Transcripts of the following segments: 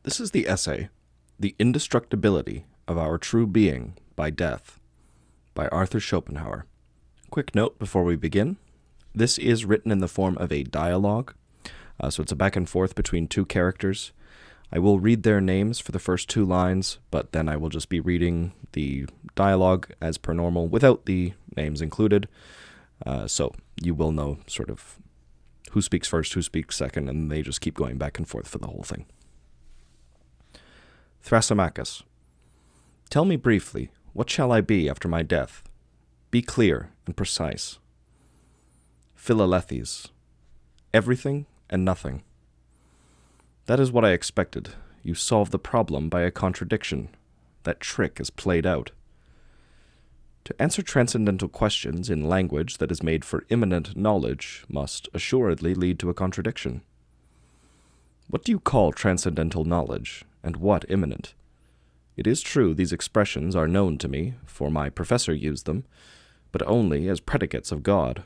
This is the essay, The Indestructibility of Our True Being by Death, by Arthur Schopenhauer. Quick note before we begin. This is written in the form of a dialogue, so it's a back and forth between two characters. I will read their names for the first two lines, but then I will just be reading the dialogue as per normal without the names included, so you will know sort of who speaks first, who speaks second, and they just keep going back and forth for the whole thing. Thrasymachus. Tell me briefly, what shall I be after my death? Be clear and precise. Philalethes. Everything and nothing. That is what I expected. You solve the problem by a contradiction. That trick is played out. To answer transcendental questions in language that is made for immanent knowledge must assuredly lead to a contradiction. What do you call transcendental knowledge, and what immanent? It is true these expressions are known to me, for my professor used them, but only as predicates of God,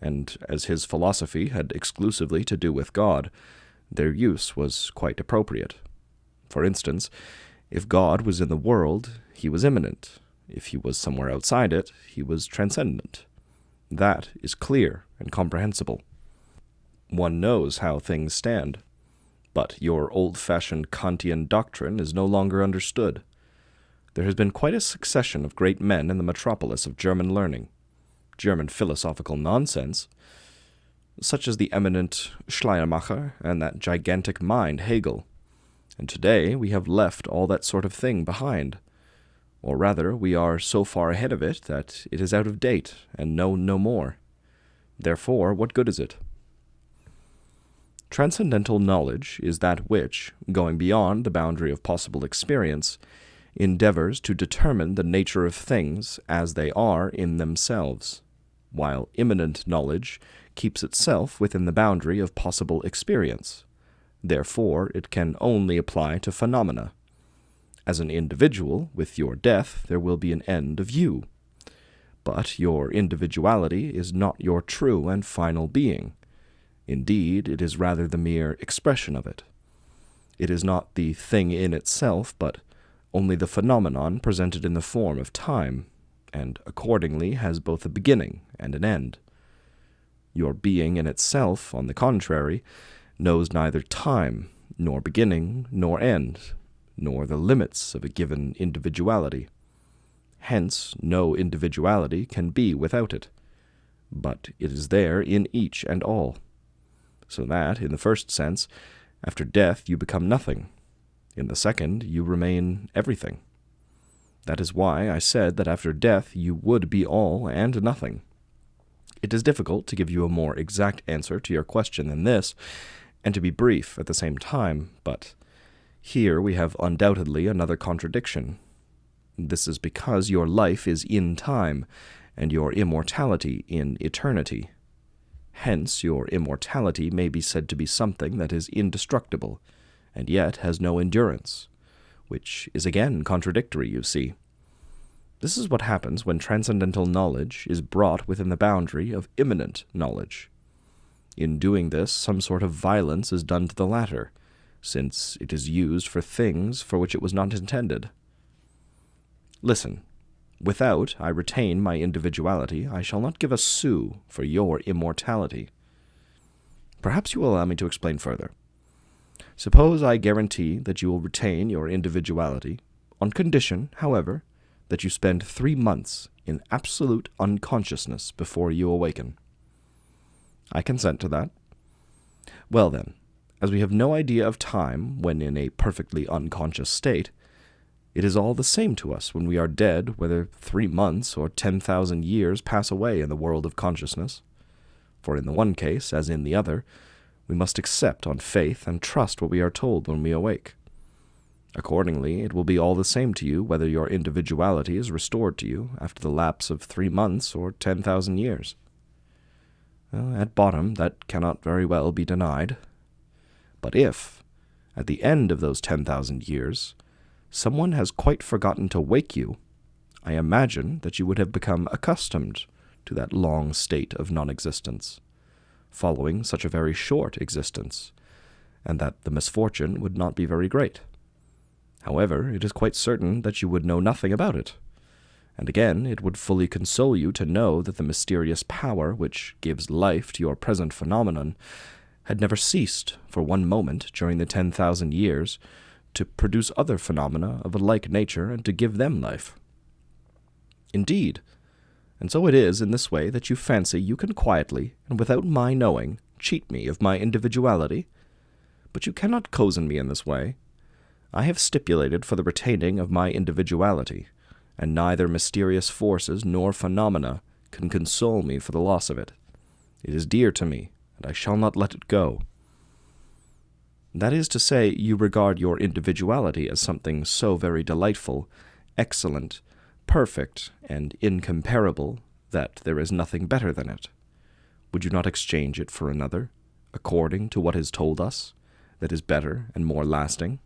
and as his philosophy had exclusively to do with God, their use was quite appropriate. For instance, if God was in the world, he was immanent. If he was somewhere outside it, he was transcendent. That is clear and comprehensible. One knows how things stand. But your old-fashioned Kantian doctrine is no longer understood. There has been quite a succession of great men in the metropolis of German learning, German philosophical nonsense, such as the eminent Schleiermacher and that gigantic mind Hegel. And today we have left all that sort of thing behind. Or rather, we are so far ahead of it that it is out of date and known no more. Therefore, what good is it? Transcendental knowledge is that which, going beyond the boundary of possible experience, endeavors to determine the nature of things as they are in themselves, while immanent knowledge keeps itself within the boundary of possible experience. Therefore, it can only apply to phenomena. As an individual, with your death, there will be an end of you. But your individuality is not your true and final being. Indeed, it is rather the mere expression of it. It is not the thing in itself, but only the phenomenon presented in the form of time, and accordingly has both a beginning and an end. Your being in itself, on the contrary, knows neither time, nor beginning, nor end, nor the limits of a given individuality. Hence, no individuality can be without it, but it is there in each and all. So that, in the first sense, after death you become nothing. In the second, you remain everything. That is why I said that after death you would be all and nothing. It is difficult to give you a more exact answer to your question than this, and to be brief at the same time, but here we have undoubtedly another contradiction. This is because your life is in time, and your immortality in eternity. Hence, your immortality may be said to be something that is indestructible, and yet has no endurance, which is again contradictory, you see. This is what happens when transcendental knowledge is brought within the boundary of immanent knowledge. In doing this, some sort of violence is done to the latter, since it is used for things for which it was not intended. Listen. Without I retain my individuality, I shall not give a sou for your immortality. Perhaps you will allow me to explain further. Suppose I guarantee that you will retain your individuality, on condition, however, that you spend 3 months in absolute unconsciousness before you awaken. I consent to that. Well then, as we have no idea of time when in a perfectly unconscious state, it is all the same to us when we are dead whether 3 months or 10,000 years pass away in the world of consciousness. For in the one case, as in the other, we must accept on faith and trust what we are told when we awake. Accordingly, it will be all the same to you whether your individuality is restored to you after the lapse of 3 months or 10,000 years. Well, at bottom, that cannot very well be denied. But if, at the end of those 10,000 years, someone has quite forgotten to wake you, I imagine that you would have become accustomed to that long state of non-existence, following such a very short existence, and that the misfortune would not be very great. However, it is quite certain that you would know nothing about it. And again, it would fully console you to know that the mysterious power which gives life to your present phenomenon had never ceased for one moment during the 10,000 years to produce other phenomena of a like nature and to give them life. Indeed, and so it is in this way that you fancy you can quietly, and without my knowing, cheat me of my individuality. But you cannot cozen me in this way. I have stipulated for the retaining of my individuality, and neither mysterious forces nor phenomena can console me for the loss of it. It is dear to me, and I shall not let it go. That is to say, you regard your individuality as something so very delightful, excellent, perfect, and incomparable that there is nothing better than it. Would you not exchange it for another, according to what is told us, that is better and more lasting?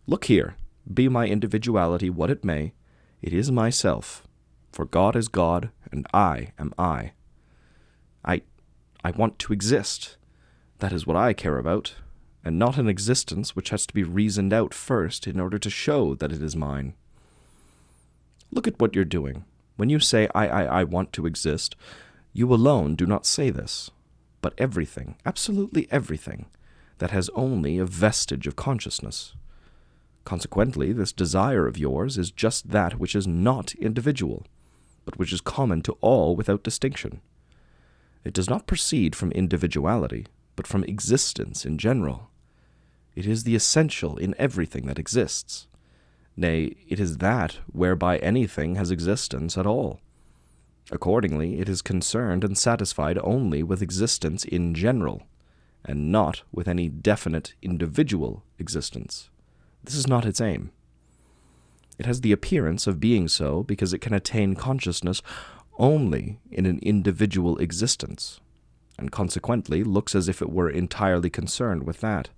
Look here, be my individuality what it may, it is myself, for God is God, and I am I. I want to exist. That is what I care about, and not an existence which has to be reasoned out first in order to show that it is mine. Look at what you're doing. When you say, I want to exist, you alone do not say this, but everything, absolutely everything, that has only a vestige of consciousness. Consequently, this desire of yours is just that which is not individual, but which is common to all without distinction. It does not proceed from individuality, but from existence in general. It is the essential in everything that exists. Nay, it is that whereby anything has existence at all. Accordingly, it is concerned and satisfied only with existence in general, and not with any definite individual existence. This is not its aim. It has the appearance of being so because it can attain consciousness only in an individual existence, and consequently looks as if it were entirely concerned with that.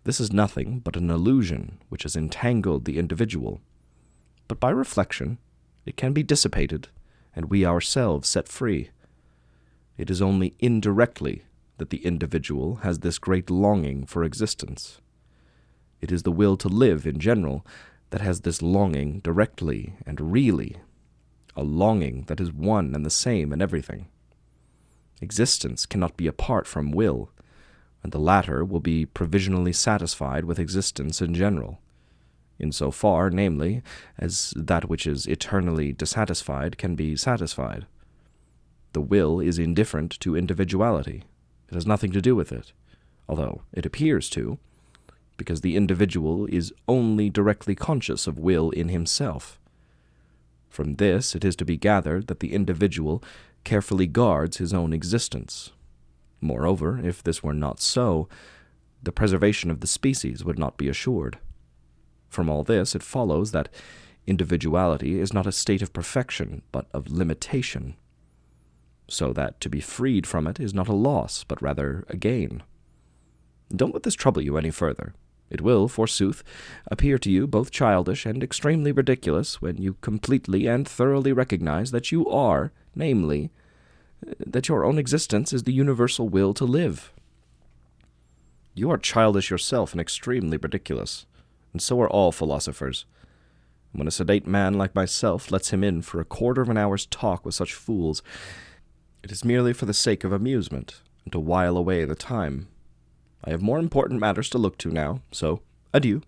This is nothing but an illusion which has entangled the individual, but by reflection it can be dissipated, and we ourselves set free. It is only indirectly that the individual has this great longing for existence. It is the will to live in general that has this longing directly and really, a longing that is one and the same in everything. Existence cannot be apart from will, and the latter will be provisionally satisfied with existence in general, in so far, namely, as that which is eternally dissatisfied can be satisfied. The will is indifferent to individuality. It has nothing to do with it, although it appears to, because the individual is only directly conscious of will in himself. From this it is to be gathered that the individual carefully guards his own existence. Moreover, if this were not so, the preservation of the species would not be assured. From all this it follows that individuality is not a state of perfection, but of limitation, so that to be freed from it is not a loss, but rather a gain. Don't let this trouble you any further. It will, forsooth, appear to you both childish and extremely ridiculous when you completely and thoroughly recognize that you are, namely, that your own existence is the universal will to live. You are childish yourself and extremely ridiculous, and so are all philosophers. When a sedate man like myself lets him in for a quarter of an hour's talk with such fools, it is merely for the sake of amusement, and to while away the time. I have more important matters to look to now, so adieu.